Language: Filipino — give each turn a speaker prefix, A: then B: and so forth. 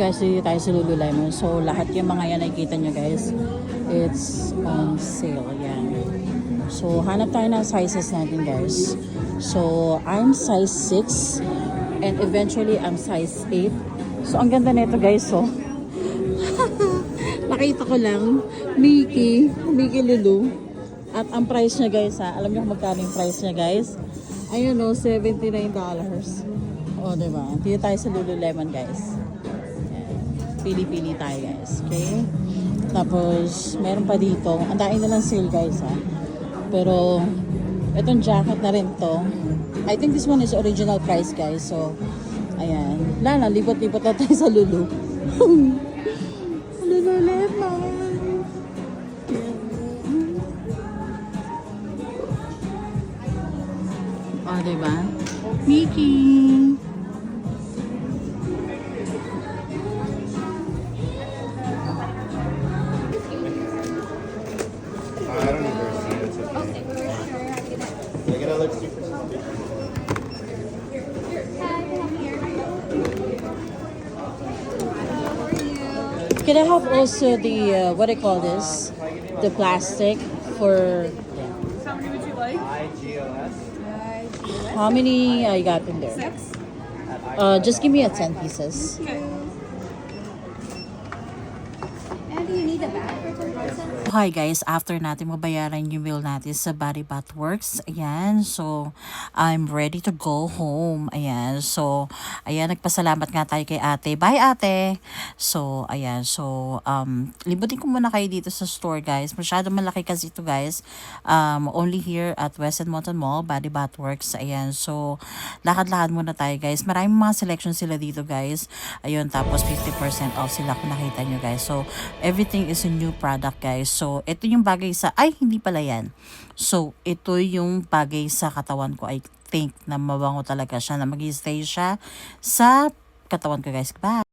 A: guys, dito tayo sa Lululemon. So, lahat yung mga yan nakikita nyo guys, it's on sale. Yan. So, hanap tayo ng sizes natin guys. So, I'm size 6 and eventually I'm size 8. So, ang ganda nito guys, oh. Nakita ko lang, Mickey Lulu. At ang price niya guys, ha, alam niyo kung magkano yung price niya guys? Ayun o, $79. O, diba? Dito tayo sa Lululemon guys. Pili-pili tayo guys, okay? Tapos meron pa dito, ang dami na lang sale guys ha. Pero itong jacket na rin to, I think this one is original price guys. So ayan, wala na, libot-libot na tayo sa Lulu. Lululemon. Oh, diba? Mickey. Can I have also the, what do you call this? The plastic for...
B: How many would you like?
A: How many you got in there?
B: 6.
A: Just give me a 10 pieces.
B: Okay.
C: And do you need a bag for 10 person?
A: Hi guys, after natin mabayaran yung bill natin sa Body Bath Works, ayan, so I'm ready to go home, ayan, so ayan, nagpasalamat nga tayo kay ate, bye ate. So ayan, so libutin ko muna kayo dito sa store guys, masyado malaki kasi ito guys, only here at West Edmonton Mall, Body Bath Works, ayan, so lakad-lakad muna tayo guys, maraming mga selection sila dito guys, ayun, tapos 50% off sila kung nakita nyo guys, so everything is a new product guys. So, ito yung bagay sa, ay, hindi pala yan. So, ito yung bagay sa katawan ko. I think na mabango talaga siya, na mag-stay siya sa katawan ko guys. Bye!